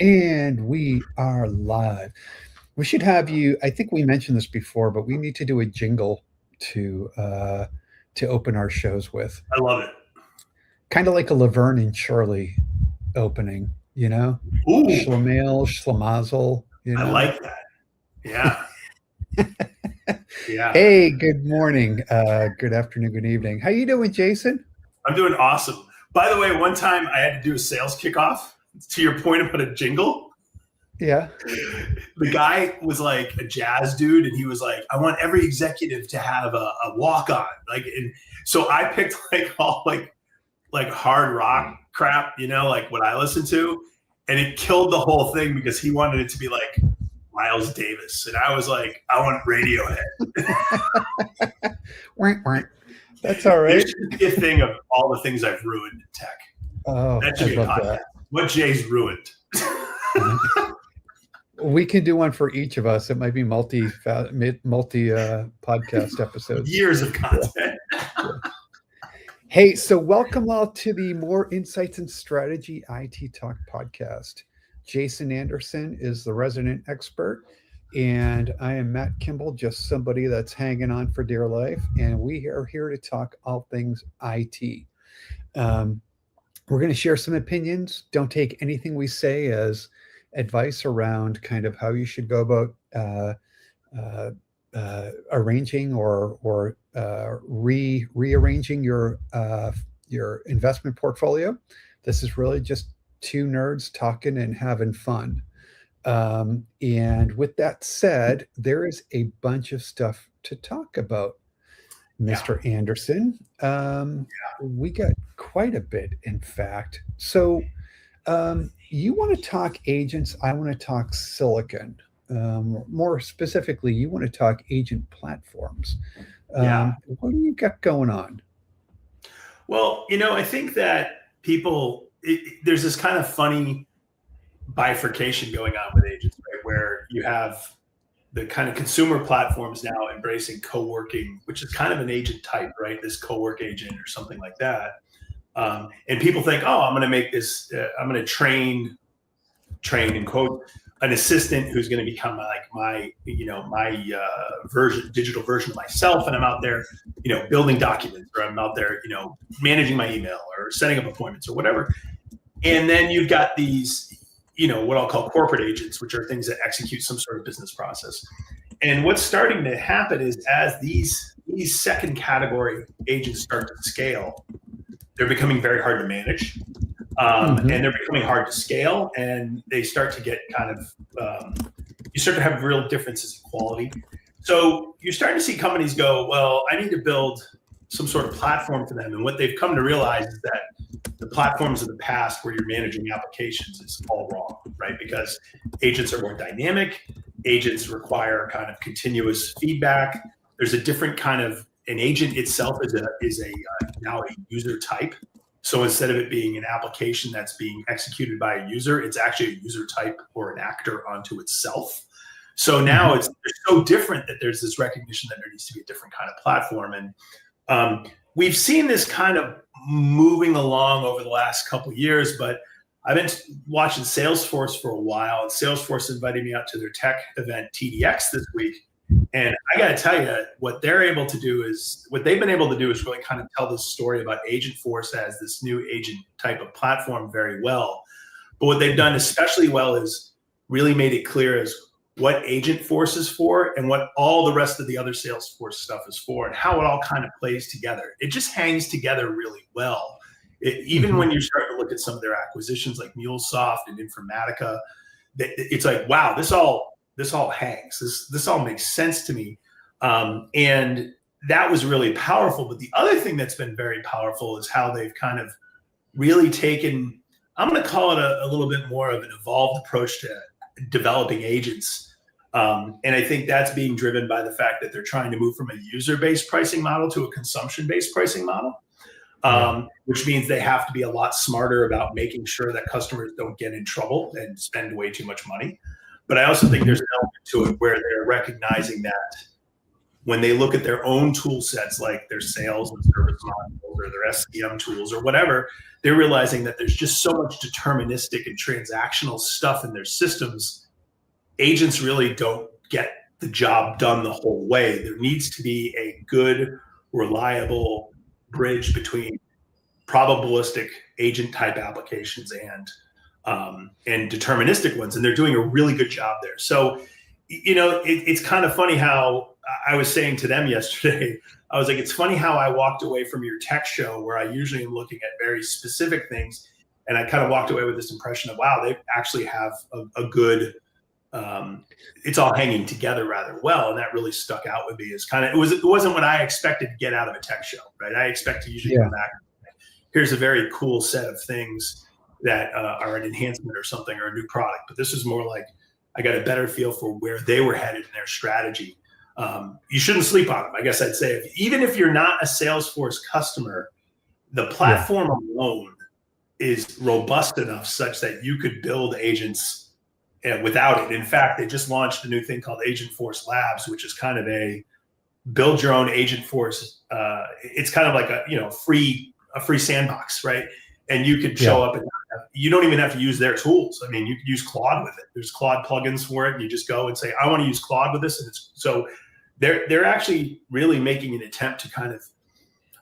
And we are live. We should have you. I think we mentioned this before, but we need to do a jingle to uh, to open our shows with, I love it. kind of like a Laverne and Shirley opening. Ooh, Schlemiel, Schlemazel. I like that. Yeah, yeah. Hey, good morning, good afternoon, good evening. How you doing, Jason? I'm doing awesome. By the way, one time I had to do a sales kickoff. To your point about a jingle, Yeah. the guy was like a jazz dude, and he was like, "I want every executive to have a walk on." And so I picked like all like hard rock crap, like what I listen to, and it killed the whole thing because he wanted it to be like Miles Davis, and I was like, I want Radiohead. That's all There right. should be a thing of all the things I've ruined in tech. Oh, That I should be a love podcast. that. What Jay's ruined. We can do one for each of us. It might be multi podcast episodes. Years of content. Yeah. Hey, so welcome all to the More Insights and Strategy IT Talk podcast. Jason Anderson is the resident expert, and I am Matt Kimball, just somebody that's hanging on for dear life. And we are here to talk all things IT. Um, we're going to share some opinions. Don't take anything we say as advice around kind of how you should go about uh, arranging or rearranging your investment portfolio. This is really just two nerds talking and having fun. And with that said, there is a bunch of stuff to talk about, Yeah. Mr. Anderson. We got quite a bit, in fact. So, you want to talk agents, I want to talk silicon. More specifically, you want to talk agent platforms. Yeah. What do you got going on? Well, I think that there's this kind of funny bifurcation going on with agents, right? Where you have the kind of consumer platforms now embracing co-working, which is kind of an agent type, right? This co-work agent or something like that. And people think, oh, I'm going to make this, I'm going to train in quote, an assistant who's going to become like my digital version of myself. And I'm out there, building documents, or I'm out there, managing my email or setting up appointments or whatever. And then you've got these, what I'll call corporate agents, which are things that execute some sort of business process. And what's starting to happen is as these second category agents start to scale, they're becoming very hard to manage. And they're becoming hard to scale, and they start to get kind of, you start to have real differences in quality. So you're starting to see companies go, well, I need to build some sort of platform for them. And what they've come to realize is that the platforms of the past where you're managing applications is all wrong, right? Because agents are more dynamic. Agents require kind of continuous feedback. There's a different kind of, an agent itself is now a user type. So instead of it being an application that's being executed by a user, it's actually a user type or an actor onto itself. So now it's so different that there's this recognition that there needs to be a different kind of platform. And we've seen this kind of moving along over the last couple of years, but I've been watching Salesforce for a while, and Salesforce invited me out to their tech event, TDX, this week. And I got to tell you, what they've been able to do is really kind of tell this story about Agentforce as this new agent type of platform very well. But what they've done especially well is really made it clear as what Agentforce is for and what all the rest of the other Salesforce stuff is for, and how it all kind of plays together. It just hangs together really well. Even when you start to look at some of their acquisitions like MuleSoft and Informatica, it's like, wow, this all hangs. This all makes sense to me. And that was really powerful. But the other thing that's been very powerful is how they've kind of really taken, I'm going to call it a little bit more of an evolved approach to developing agents. And I think that's being driven by the fact that they're trying to move from a user-based pricing model to a consumption-based pricing model, which means they have to be a lot smarter about making sure that customers don't get in trouble and spend way too much money. But I also think there's an element to it where they're recognizing that when they look at their own tool sets, like their sales and service modules or their SCM tools or whatever, they're realizing that there's just so much deterministic and transactional stuff in their systems. Agents really don't get the job done the whole way. There needs to be a good, reliable bridge between probabilistic agent type applications and deterministic ones, and they're doing a really good job there. So, it's kind of funny how I was saying to them yesterday, I was like, it's funny how I walked away from your tech show where I usually am looking at very specific things, and I kind of walked away with this impression of, wow, they actually have a good, it's all hanging together rather well, and that really stuck out with me. As kind of it wasn't what I expected to get out of a tech show, right? I expect to usually come back. Here's a very cool set of things that are an enhancement or something or a new product. But this is more like I got a better feel for where they were headed in their strategy. You shouldn't sleep on them. I guess I'd say even if you're not a Salesforce customer, the platform alone is robust enough such that you could build agents without it. In fact, they just launched a new thing called Agentforce Labs, which is kind of a build your own Agentforce. It's kind of like a free sandbox, right? And you could show up and you don't even have to use their tools. I mean, you could use Claude with it. There's Claude plugins for it, and you just go and say, I want to use Claude with this. And so they're actually really making an attempt to kind of,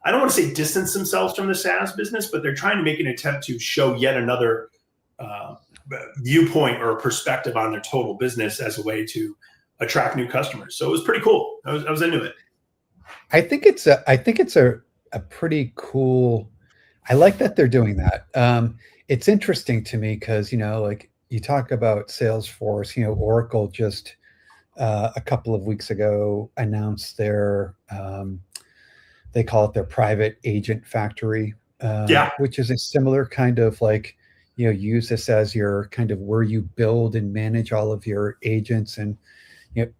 I don't want to say distance themselves from the SaaS business, but they're trying to make an attempt to show yet another viewpoint or perspective on their total business as a way to attract new customers. So it was pretty cool. I was into it. I think it's a pretty cool. I like that they're doing that. It's interesting to me because, like you talk about Salesforce, Oracle just a couple of weeks ago announced their, they call it their private agent factory, which is a similar kind of like, use this as your kind of where you build and manage all of your agents. And,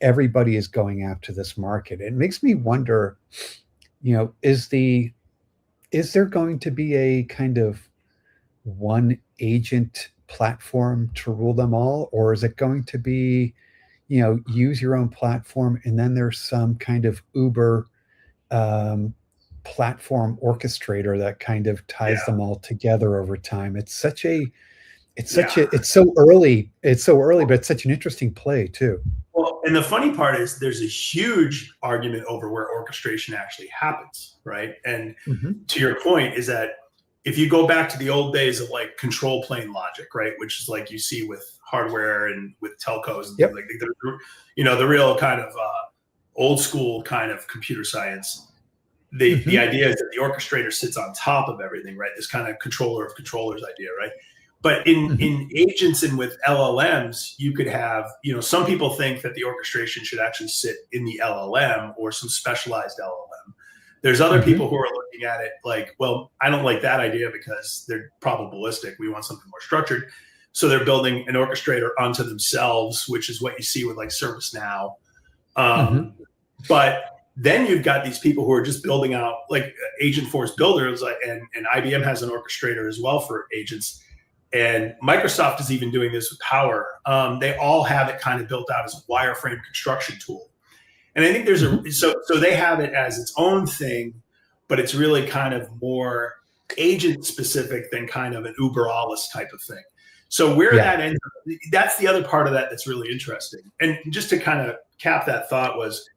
everybody is going after this market. It makes me wonder, is there going to be a kind of one agent platform to rule them all? Or is it going to be, use your own platform and then there's some kind of Uber platform orchestrator that kind of ties them all together over time? It's so early, but it's such an interesting play too. Well, and the funny part is there's a huge argument over where orchestration actually happens, right? And to your point is that if you go back to the old days of like control plane logic, right, which is like you see with hardware and with telcos, and like the real kind of old school kind of computer science. The idea is that the orchestrator sits on top of everything, right? This kind of controller of controllers idea, right? But in agents and with LLMs, you could have, some people think that the orchestration should actually sit in the LLM or some specialized LLM. There's other people who are looking at it like, well, I don't like that idea because they're probabilistic. We want something more structured. So they're building an orchestrator onto themselves, which is what you see with like ServiceNow. But then you've got these people who are just building out like Agentforce builders, and IBM has an orchestrator as well for agents. And Microsoft is even doing this with Power. They all have it kind of built out as a wireframe construction tool. And I think there's so they have it as its own thing, but it's really kind of more agent specific than kind of an Uber alles type of thing. So where that ends up, that's the other part of that that's really interesting. And just to kind of cap that thought was,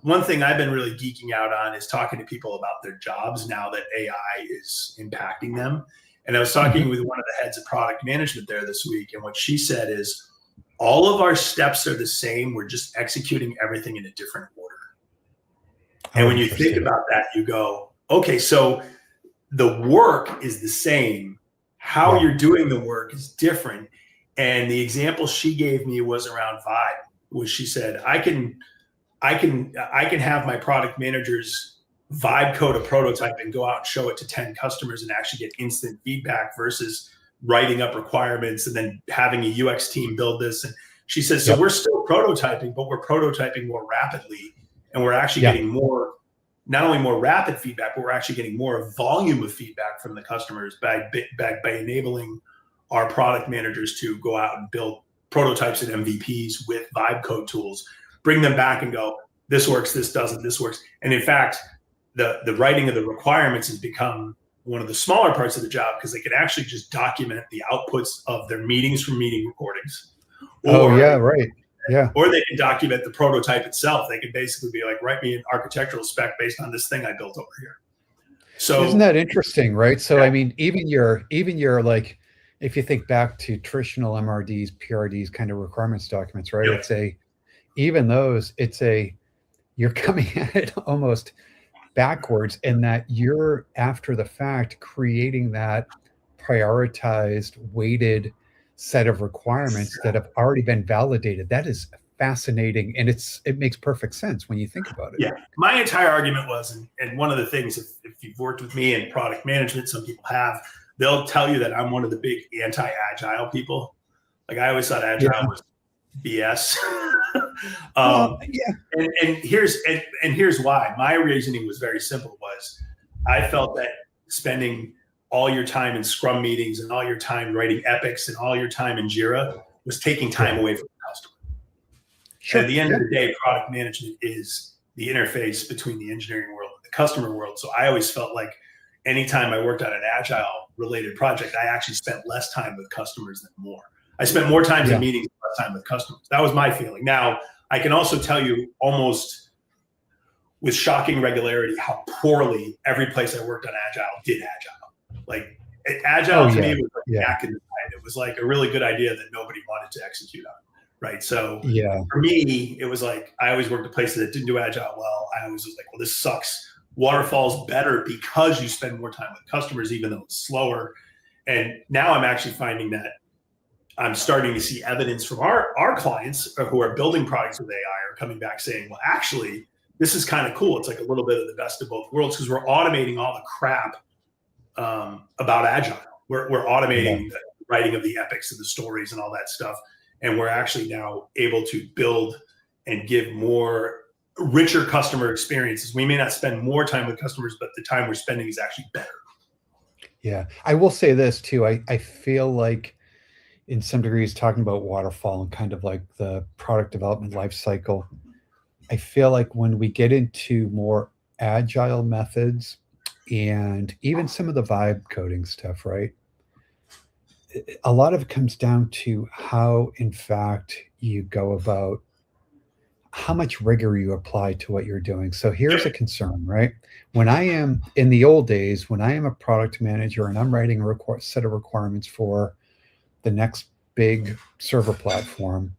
one thing I've been really geeking out on is talking to people about their jobs now that AI is impacting them. And I was talking with one of the heads of product management there this week, and what she said is, all of our steps are the same. We're just executing everything in a different order. And when you think about that, you go, okay, so the work is the same. How you're doing the work is different. And the example she gave me was around Vibe, which she said, I can have my product managers vibe code a prototype and go out and show it to 10 customers and actually get instant feedback versus writing up requirements and then having a UX team build this. And she says, so we're still prototyping, but we're prototyping more rapidly. And we're actually getting more, not only more rapid feedback, but we're actually getting more volume of feedback from the customers by enabling our product managers to go out and build prototypes and MVPs with vibe code tools, bring them back and go, this works, this doesn't, this works. And in fact, the writing of the requirements has become one of the smaller parts of the job, because they can actually just document the outputs of their meetings from meeting recordings. Oh yeah, right. Yeah. Or they can document the prototype itself. They can basically be like, write me an architectural spec based on this thing I built over here. So isn't that interesting, right? So I mean, even your like, if you think back to traditional MRDs, PRDs kind of requirements documents, right? Yep. You're coming at it almost backwards, in that you're, after the fact, creating that prioritized, weighted set of requirements that have already been validated. That is fascinating, and it makes perfect sense when you think about it. Yeah, my entire argument was, and one of the things, if you've worked with me in product management, some people have, they'll tell you that I'm one of the big anti-agile people. Like, I always thought agile was BS. And here's why. My reasoning was very simple. Was I felt that spending all your time in Scrum meetings and all your time writing epics and all your time in Jira was taking time away from the customer. Sure. At the end of the day, product management is the interface between the engineering world and the customer world. So I always felt like anytime I worked on an agile related project, I actually spent less time with customers than more. I spent more time in meetings, less time with customers. That was my feeling. Now, I can also tell you almost with shocking regularity how poorly every place I worked on agile did agile. Like, agile to me was like back in the day. It was like a really good idea that nobody wanted to execute on. Right. So for me, it was like, I always worked at places that didn't do agile well. I always was like, well, this sucks. Waterfall's better because you spend more time with customers, even though it's slower. And now I'm actually finding that I'm starting to see evidence from our clients who are building products with AI are coming back saying, well, actually, this is kind of cool. It's like a little bit of the best of both worlds, because we're automating all the crap about agile. We're automating the writing of the epics and the stories and all that stuff. And we're actually now able to build and give more richer customer experiences. We may not spend more time with customers, but the time we're spending is actually better. Yeah. I will say this too. I feel like, in some degrees, talking about waterfall and kind of like the product development life cycle, I feel like when we get into more agile methods and even some of the vibe coding stuff, right? A lot of it comes down to how, in fact, you go about how much rigor you apply to what you're doing. So here's a concern, right? When I am in the old days, when I am a product manager and I'm writing a set of requirements for the next big server platform,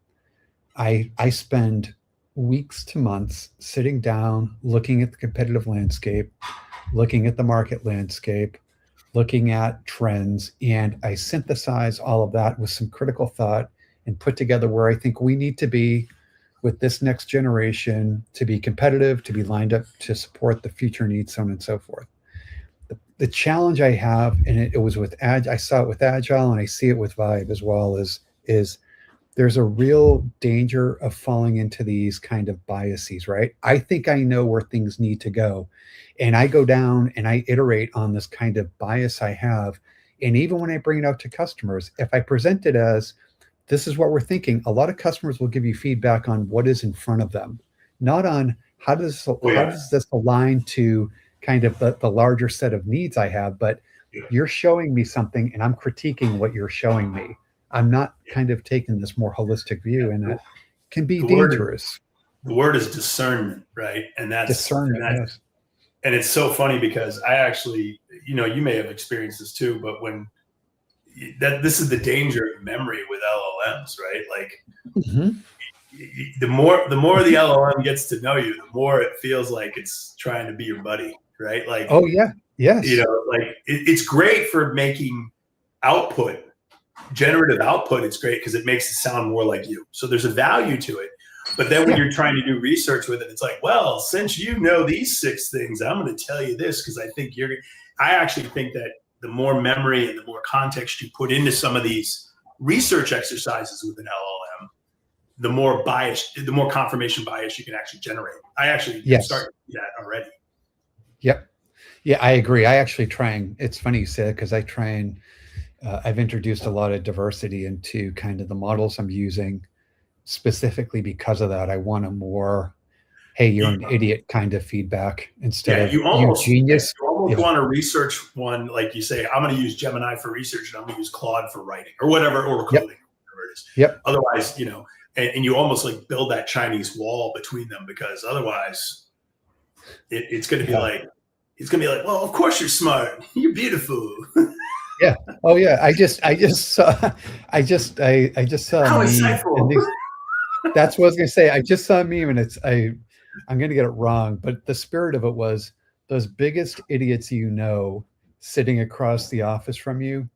I spend weeks to months sitting down, looking at the competitive landscape, looking at the market landscape, looking at trends, and I synthesize all of that with some critical thought and put together where I think we need to be with this next generation to be competitive, to be lined up to support the future needs, so on and so forth. The challenge I have, and it was with I saw it with Agile, and I see it with Vibe as well, is there's a real danger of falling into these kind of biases, right? I think I know where things need to go. And I go down and I iterate on this kind of bias I have. And even when I bring it out to customers, if I present it as, this is what we're thinking, a lot of customers will give you feedback on what is in front of them, not on how does this align to kind of the larger set of needs I have, but you're showing me something and I'm critiquing what you're showing me. I'm not kind of taking this more holistic view, and that can be dangerous. The word is discernment, right? And that's discernment. Yes. And it's so funny because I actually, you may have experienced this too, but this is the danger of memory with LLMs, right? Like the more the LLM gets to know you, the more it feels like it's trying to be your buddy, right? Like, oh yeah, yes. Like it's great for making output, generative output. It's great because it makes it sound more like you. So there's a value to it. But then when you're trying to do research with it, it's like, well, since you know these 6 things, I'm going to tell you this because I actually think that the more memory and the more context you put into some of these research exercises with an LLM, the more confirmation bias you can actually generate. I actually start to do that already. Yep. Yeah, I agree. I actually it's funny you say it because I try and I've introduced a lot of diversity into kind of the models I'm using, specifically because of that. I want a more hey, you're an idiot kind of feedback instead of you almost genius. want to research one, like you say, I'm going to use Gemini for research and I'm going to use Claude for writing or whatever, or coding, whatever it is. Yep. Otherwise, and you almost like build that Chinese wall between them, because otherwise it's going to be like, well, of course you're smart. You're beautiful. Yeah. Oh yeah. I just saw How insightful. That's what I was going to say. I just saw a meme, and I'm going to get it wrong, but the spirit of it was those biggest idiots sitting across the office from you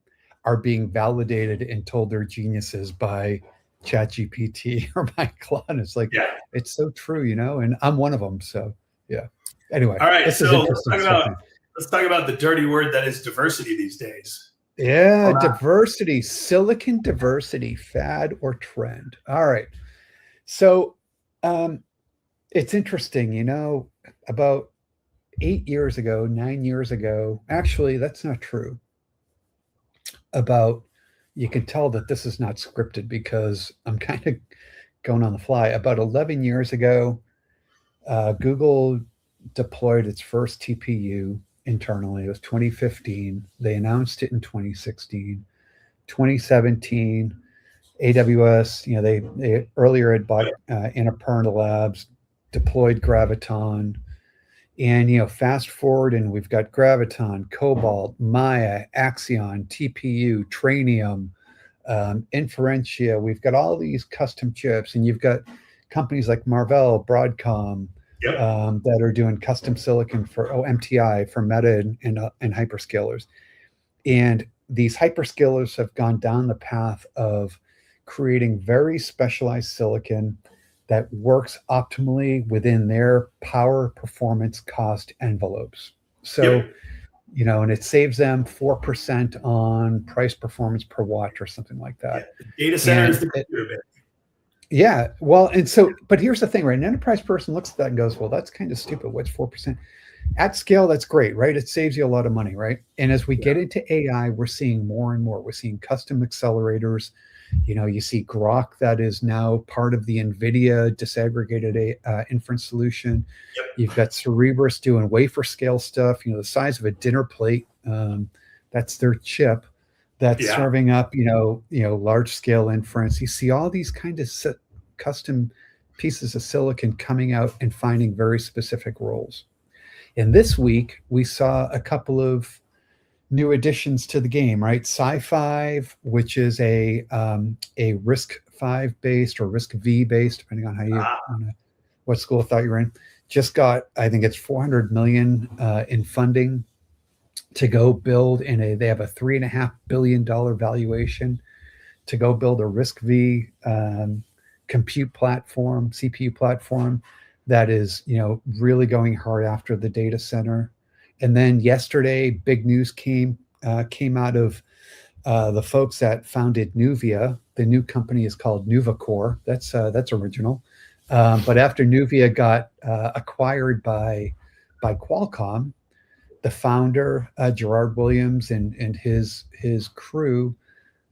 are being validated and told they're geniuses by ChatGPT or by Claude. It's like, it's so true, and I'm one of them. So yeah. Anyway, all right. So let's talk about the dirty word that is diversity these days. Yeah, diversity, silicon diversity, fad or trend. All right. So it's interesting, about 9 years ago, actually, that's not true. You can tell that this is not scripted because I'm kind of going on the fly. About 11 years ago, Google deployed its first TPU internally. It was 2015. They announced it in 2016. 2017, AWS, they earlier had bought Annapurna Labs, deployed Graviton, and fast forward, and we've got Graviton, Cobalt, Maya, Axion, TPU, Trainium, Inferentia. We've got all these custom chips, and you've got companies like Marvell, Broadcom, that are doing custom silicon for MTI for Meta and hyperscalers. And these hyperscalers have gone down the path of creating very specialized silicon that works optimally within their power, performance, cost envelopes. So, and it saves them 4% on price performance per watt or something like that. Data center is the computer bit. Yeah. Well, and so, but here's the thing, right? An enterprise person looks at that and goes, well, that's kind of stupid. What's 4%? At scale, that's great, right? It saves you a lot of money, right? And as we get into AI, we're seeing more and more. We're seeing custom accelerators. You see Grok, that is now part of the NVIDIA disaggregated inference solution. You've got Cerebras doing wafer scale stuff, the size of a dinner plate. That's their chip that's serving up, large scale inference. You see all these kind of custom pieces of silicon coming out and finding very specific roles. And this week, we saw a couple of new additions to the game, right? SiFive, which is a RISC-V based or RISC-V based, depending on how you what school of thought you're in, just got, I think it's $400 million in funding to go build they have a $3.5 billion valuation to go build a RISC-V compute platform, CPU platform that is, really going hard after the data center. And then yesterday, big news came out of the folks that founded Nuvia. The new company is called NuvaCore. That's original. But after Nuvia got acquired by Qualcomm, the founder Gerard Williams and his crew,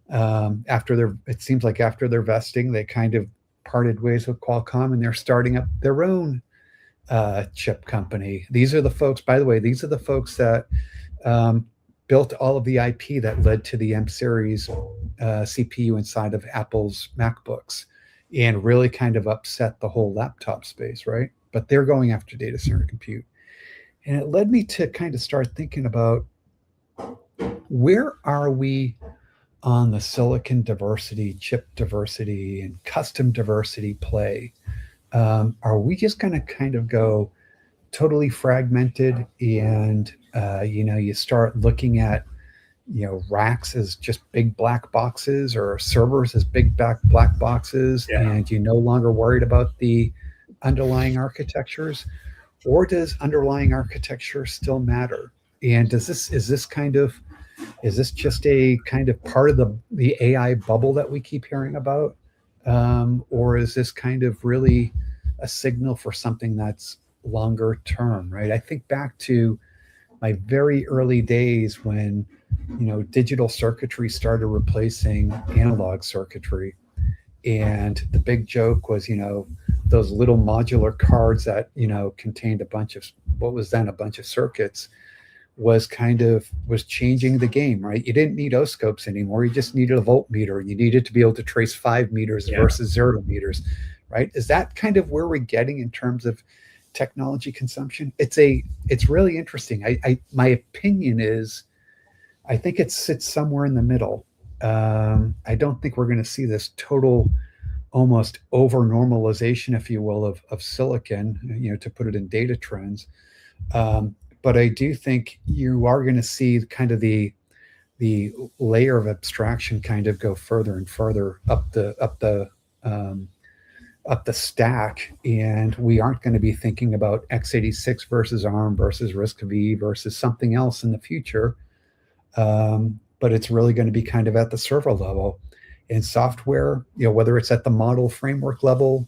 after their vesting, they kind of parted ways with Qualcomm, and they're starting up their own chip company. These are the folks, by the way, that built all of the IP that led to the M series CPU inside of Apple's MacBooks and really kind of upset the whole laptop space, right? But they're going after data center compute. And it led me to kind of start thinking about, where are we on the silicon diversity, chip diversity, and custom diversity play? Are we just going to kind of go totally fragmented and, you start looking at, racks as just big black boxes or servers as big black boxes, and you're no longer worried about the underlying architectures? Or does underlying architecture still matter? And is this just a kind of part of the AI bubble that we keep hearing about? Or is this kind of really a signal for something that's longer term, right? I think back to my very early days when, digital circuitry started replacing analog circuitry. And the big joke was, those little modular cards that, you know, contained a bunch of what was then a bunch of circuits was changing the game, right? You didn't need oscopes anymore. You just needed a voltmeter. You needed to be able to trace 5 meters versus 0 meters, right? Is that kind of where we're getting in terms of technology consumption? It's really interesting. My opinion is, I think it sits somewhere in the middle. I don't think we're going to see this total, almost over normalization, if you will, of silicon, you know, to put it in data trends. But I do think you are going to see kind of the layer of abstraction kind of go further and further up the stack, and we aren't going to be thinking about x86 versus ARM versus RISC-V versus something else in the future. But it's really going to be kind of at the server level. And software, you know, whether it's at the model framework level,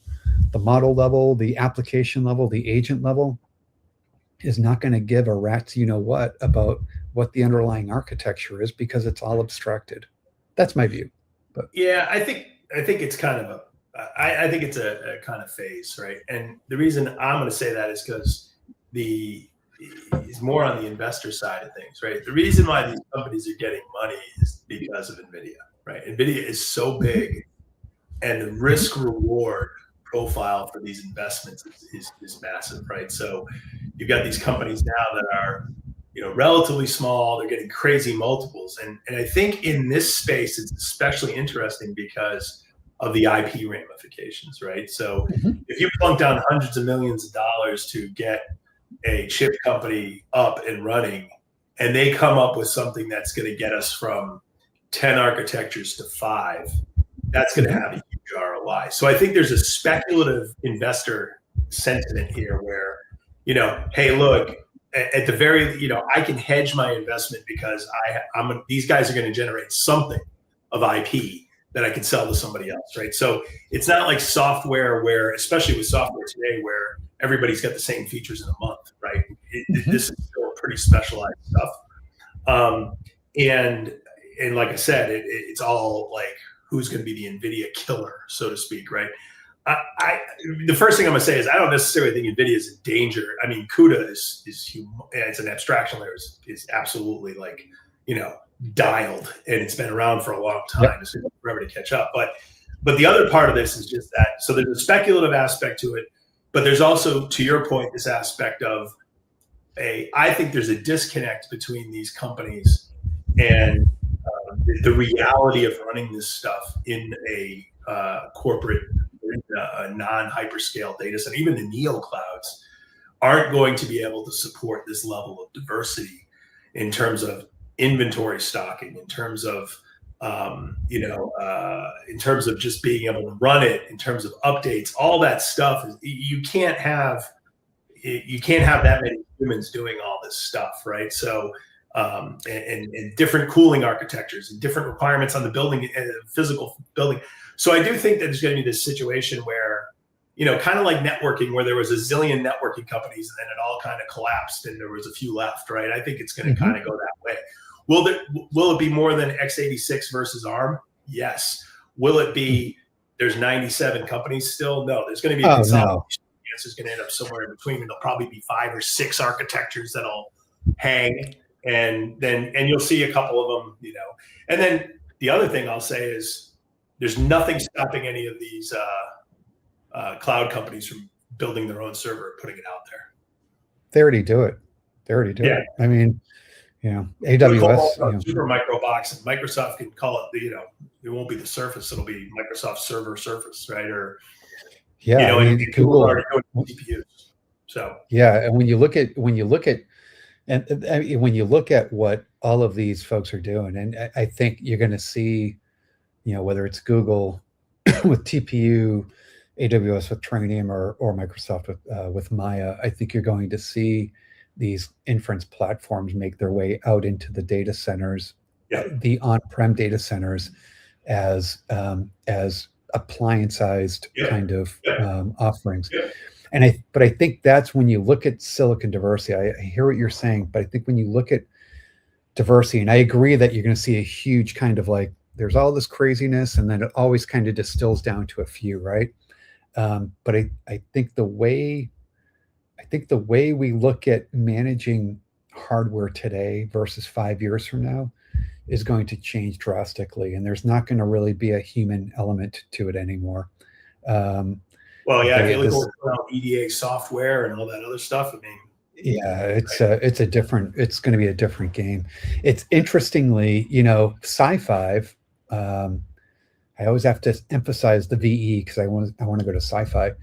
the model level, the application level, the agent level, is not going to give a rat's you know what about what the underlying architecture is, because it's all abstracted. That's my view. But yeah, I think it's kind of I think it's a kind of phase, right? And the reason I'm going to say that is because is more on the investor side of things, right? The reason why these companies are getting money is because of NVIDIA, right? NVIDIA is so big, and the risk reward profile for these investments is massive, right? So you've got these companies now that are, you know, relatively small. They're getting crazy multiples, and I think in this space it's especially interesting because of the IP ramifications, right? So if you plunk down hundreds of millions of dollars to get a chip company up and running, and they come up with something that's going to get us from 10 architectures to 5, that's going to have a huge ROI. So I think there's a speculative investor sentiment here where, you know, hey, look, at the very, you know, I can hedge my investment because these guys are going to generate something of IP that I can sell to somebody else, right? So it's not like software where, especially with software today, where everybody's got the same features in a month, right? This is still pretty specialized stuff. And like I said, it's all like, who's going to be the NVIDIA killer, so to speak, right? The first thing I'm going to say is I don't necessarily think NVIDIA is in danger. I mean, CUDA is it's an abstraction layer, is absolutely, like, you know, dialed, and it's been around for a long time. Yep. It's going to take forever to catch up. But the other part of this is just that. So there's a speculative aspect to it, but there's also, to your point, this aspect of I think there's a disconnect between these companies and the reality of running this stuff in a corporate, a non-hyperscale data center. Even the neo clouds aren't going to be able to support this level of diversity in terms of inventory stocking, in terms of in terms of just being able to run it, in terms of updates, all that stuff. You can't have that many humans doing all this stuff, right? So and different cooling architectures and different requirements on the building, physical building. So I do think that there's going to be this situation where, you know, kind of like networking, where there was a zillion networking companies and then it all kind of collapsed and there was a few left, right? I think it's going to kind of go that way. Will it be more than x86 versus ARM? Yes. Will it be there's 97 companies still? No. There's going to be a consolidation. No. The answer is going to end up somewhere in between, and there'll probably be 5 or 6 architectures that'll hang, and you'll see a couple of them, you know. And then the other thing I'll say is there's nothing stopping any of these cloud companies from building their own server and putting it out there. They already do it. I mean, you know, AWS, super micro box, and Microsoft can call it, you know, it won't be the Surface, it'll be Microsoft Server Surface, right? Or yeah, you know, and Google already doing CPUs. So yeah, and when you look at what all of these folks are doing, and I think you're going to see, you know, whether it's Google with TPU, AWS with Trainium, or Microsoft with Maya, I think you're going to see these inference platforms make their way out into the data centers, the on-prem data centers, as applianceized kind of offerings. But I think that's when you look at silicon diversity. I hear what you're saying, but I think when you look at diversity, and I agree that you're going to see a huge kind of, like, there's all this craziness, and then it always kind of distills down to a few, right? But I think the way we look at managing hardware today versus 5 years from now is going to change drastically, and there's not going to really be a human element to it anymore. Well, yeah, if you look this, at EDA software and all that other stuff, I mean, yeah, it's going to be a different game. It's interestingly, SiFive. I always have to emphasize the VE because I want to go to SiFive.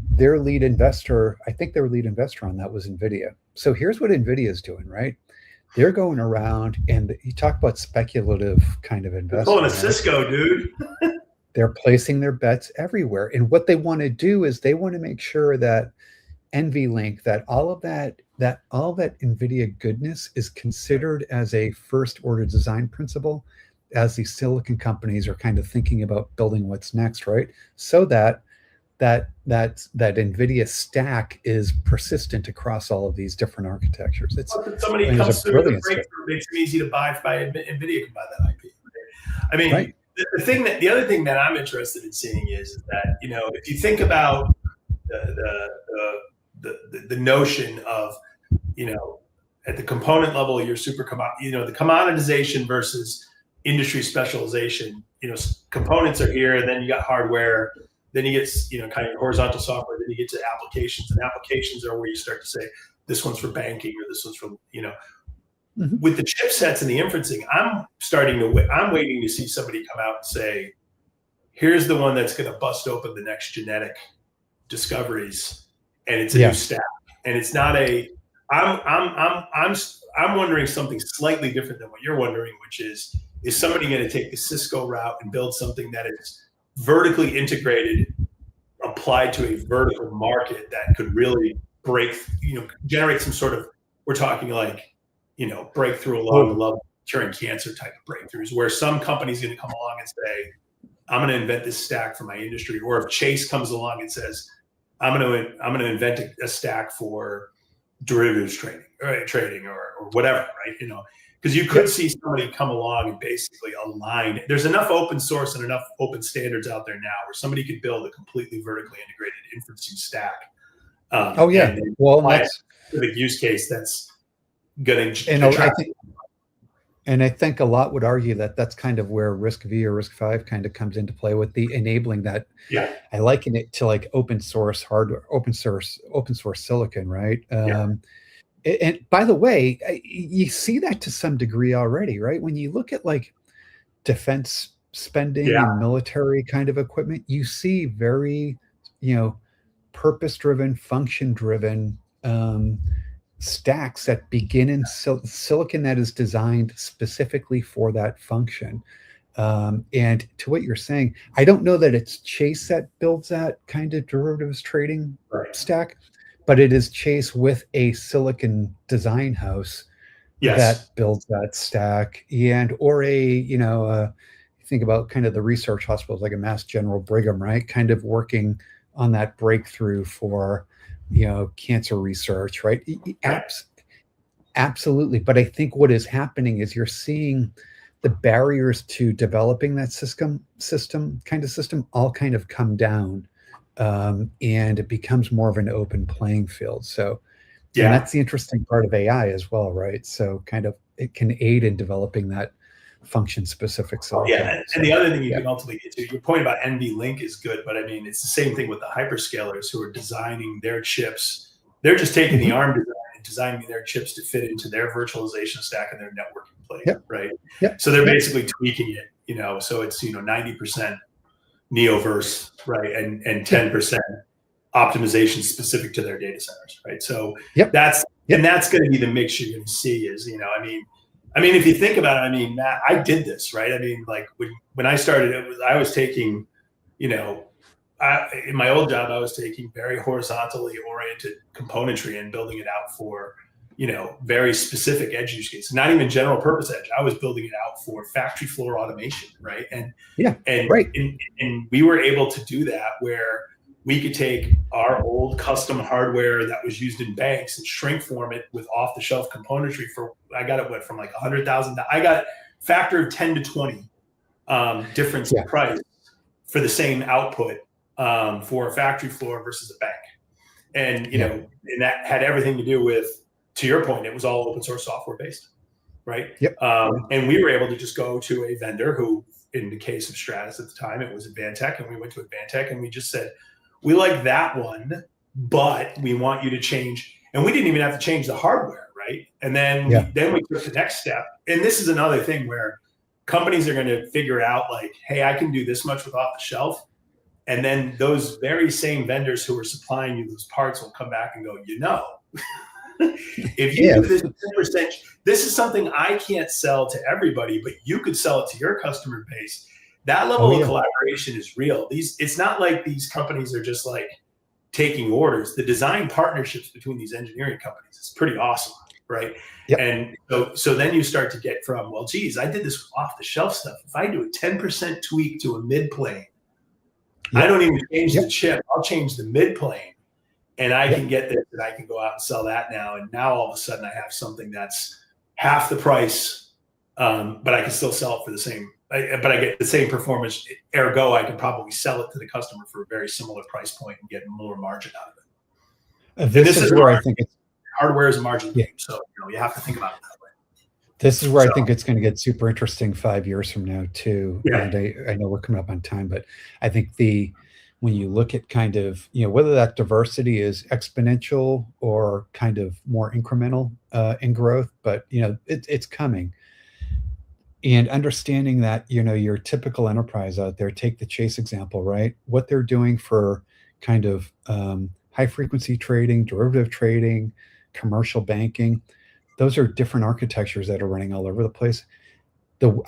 Their lead investor, I think their lead investor on that was NVIDIA. So here's what NVIDIA is doing, right? They're going around, and you talk about speculative kind of investment. They're pulling a Cisco, dude. They're placing their bets everywhere. And what they want to do is they want to make sure that NVLink, that all of that NVIDIA goodness is considered as a first order design principle as these silicon companies are kind of thinking about building what's next, right? So that NVIDIA stack is persistent across all of these different architectures. Somebody comes through with a breakthrough, makes it easy to buy NVIDIA can buy that IP. I mean, right. The other thing that I'm interested in seeing is that, if you think about the notion of, at the component level, you're the commoditization versus industry specialization. Components are here, and then you got hardware, then you get kind of horizontal software, then you get to applications, and applications are where you start to say this one's for banking or this one's for Mm-hmm. With the chipsets and the inferencing, I'm waiting to see somebody come out and say, here's the one that's going to bust open the next genetic discoveries, and it's a new stack, and it's not I'm wondering something slightly different than what you're wondering, which is somebody going to take the Cisco route and build something that is vertically integrated, applied to a vertical market that could really generate some sort of, we're talking like, breakthrough along the level of curing cancer type of breakthroughs, where some company's going to come along and say, I'm going to invent this stack for my industry. Or if Chase comes along and says, I'm going to invent a stack for derivatives trading or whatever, right? Because you could see somebody come along and basically align. There's enough open source and enough open standards out there now where somebody could build a completely vertically integrated inferencing stack. That's a big use case that's going to. I think a lot would argue that that's kind of where RISC-V or RISC-V kind of comes into play with the enabling that. Yeah. I liken it to like open source hardware, open source silicon, right? And by the way, you see that to some degree already, right? When you look at like defense spending and military kind of equipment, you see very, purpose-driven, function-driven stacks that begin in silicon that is designed specifically for that function. And to what you're saying, I don't know that it's Chase that builds that kind of derivatives trading stack, but it is Chase with a silicon design house that builds that stack, or think about kind of the research hospitals like a Mass General Brigham, right? Kind of working on that breakthrough for cancer research, right? Absolutely. But I think what is happening is you're seeing the barriers to developing that system all kind of come down, and it becomes more of an open playing field. So and that's the interesting part of AI as well, right? So kind of it can aid in developing that function specific silicon. And the other thing you can ultimately get to, your point about NVLink is good, but I mean, it's the same thing with the hyperscalers who are designing their chips. They're just taking the ARM design and designing their chips to fit into their virtualization stack and their networking plane, right? So they're basically tweaking it, so it's, 90% Neoverse, right? And 10% optimization specific to their data centers, right? So that's going to be the mix you're going to see is, I mean, if you think about it, Matt, I did this, right? I mean, like when I started, I was taking, in my old job, I was taking very horizontally oriented componentry and building it out for, very specific edge use cases, not even general purpose edge. I was building it out for factory floor automation, right? And we were able to do that where we could take our old custom hardware that was used in banks and shrink form it with off-the-shelf componentry I got it from like $100,000. I got factor of 10 to 20 difference in price for the same output for a factory floor versus a bank. And, and that had everything to do with, to your point, it was all open source software based, right? Yep. And we were able to just go to a vendor who, in the case of Stratus at the time, it was Advantech, and we went to Advantech and we just said, we like that one, but we want you to change. And we didn't even have to change the hardware, right? And then we took the next step. And this is another thing where companies are going to figure out, like, hey, I can do this much with off the shelf. And then those very same vendors who are supplying you those parts will come back and go, if you do this 10%, this is something I can't sell to everybody, but you could sell it to your customer base. That level of collaboration is real. It's not like these companies are just like taking orders. The design partnerships between these engineering companies is pretty awesome, right? Yep. And so then you start to get from, well, geez, I did this off the shelf stuff. If I do a 10% tweak to a mid plane, I don't even change the chip. I'll change the mid plane, and I can get this, and I can go out and sell that now. And now all of a sudden I have something that's half the price, but I can still sell it for the same. But I get the same performance. Ergo, I can probably sell it to the customer for a very similar price point and get more margin out of it. This is where I think hardware is a margin game, so you have to think about it that way. This is where I think it's going to get super interesting 5 years from now too. Yeah. And I know we're coming up on time, but I think when you look at kind of, whether that diversity is exponential or kind of more incremental in growth, but it's coming. And understanding that, your typical enterprise out there, take the Chase example, right? What they're doing for kind of high frequency trading, derivative trading, commercial banking, those are different architectures that are running all over the place.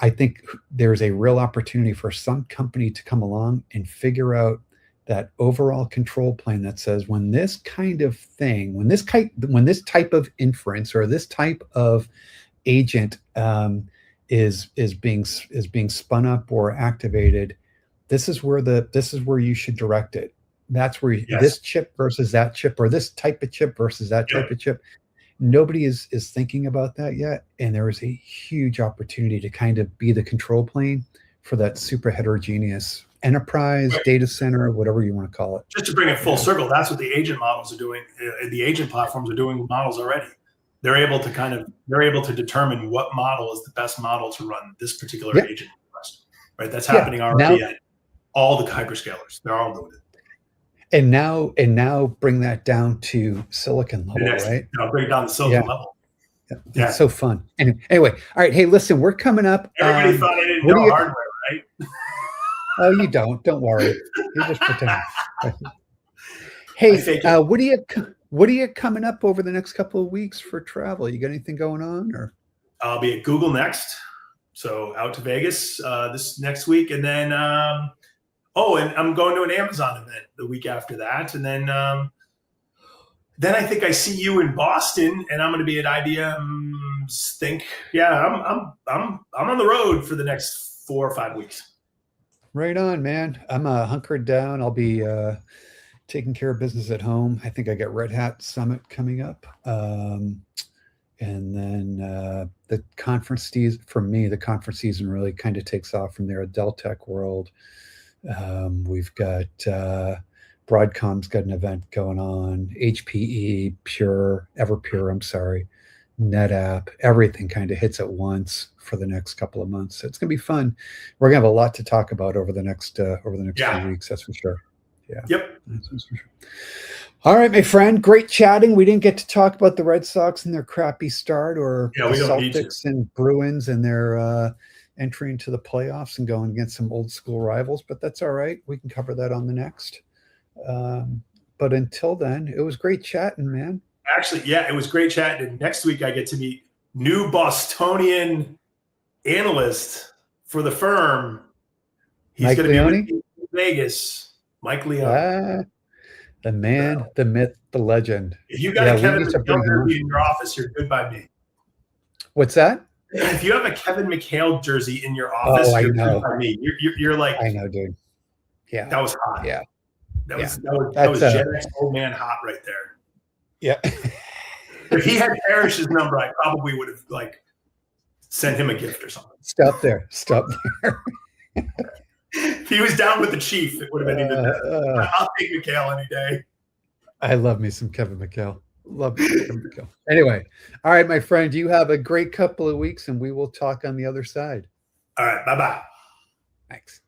I think there's a real opportunity for some company to come along and figure out that overall control plane that says, when this kind of thing, when this type of inference or this type of agent is being spun up or activated, this is where you should direct it. That's where this chip versus that chip, or this type of chip versus that type of chip. Nobody is thinking about that yet, and there is a huge opportunity to kind of be the control plane for that super heterogeneous enterprise, data center, whatever you want to call it. Just to bring it full circle, that's what the agent models are doing. The agent platforms are doing with models already. They're able to determine what model is the best model to run this particular agent request. Right, that's happening already at all the hyperscalers. They're all doing it. And now bring that down to silicon level, right? Bring it down to silicon level. Yeah. It's so fun. And anyway, all right. Hey, listen, we're coming up. Everybody thought I didn't know hardware, right? Oh, you don't. Don't worry. You just pretend. Hey, what are you coming up over the next couple of weeks for travel? You got anything going on? Or I'll be at Google next, so out to Vegas this next week, and then. And I'm going to an Amazon event the week after that, and then I think I see you in Boston, and I'm going to be at IBM Think. Yeah, I'm on the road for the next 4 or 5 weeks. Right on, man. I'm hunkered down. I'll be taking care of business at home. I think I got Red Hat Summit coming up, and then the conference season for me. The conference season really kind of takes off from there. Dell Tech World. We've got Broadcom's got an event going on, HPE, Everpure, NetApp, everything kind of hits at once for the next couple of months. It's gonna be fun. We're gonna have a lot to talk about over the next few weeks, that's for sure. Yeah. Yep. That's for sure. All right, my friend. Great chatting. We didn't get to talk about the Red Sox and their crappy start, or the Celtics and Bruins and their entry into the playoffs and going against some old school rivals, but that's all right. We can cover that on the next. But until then, it was great chatting, man. Actually, it was great chatting. And next week I get to meet new Bostonian analyst for the firm. He's going to be in Vegas. Mike Leone. The man, the myth, the legend. If you got a Kevin McHale in your office, you're good by me. What's that? If you have a Kevin McHale jersey in your office, you're good by me. You're like, I know, dude. Yeah, that was hot. Yeah, that was Gen X old man hot right there. Yeah. If he had Parrish's number, I probably would have sent him a gift or something. Stop there. If he was down with the Chief, it would have been even better. I'll take McHale any day. I love me some Kevin McHale. Love me some Kevin McHale. Anyway, all right, my friend, you have a great couple of weeks, and we will talk on the other side. All right, bye-bye. Thanks.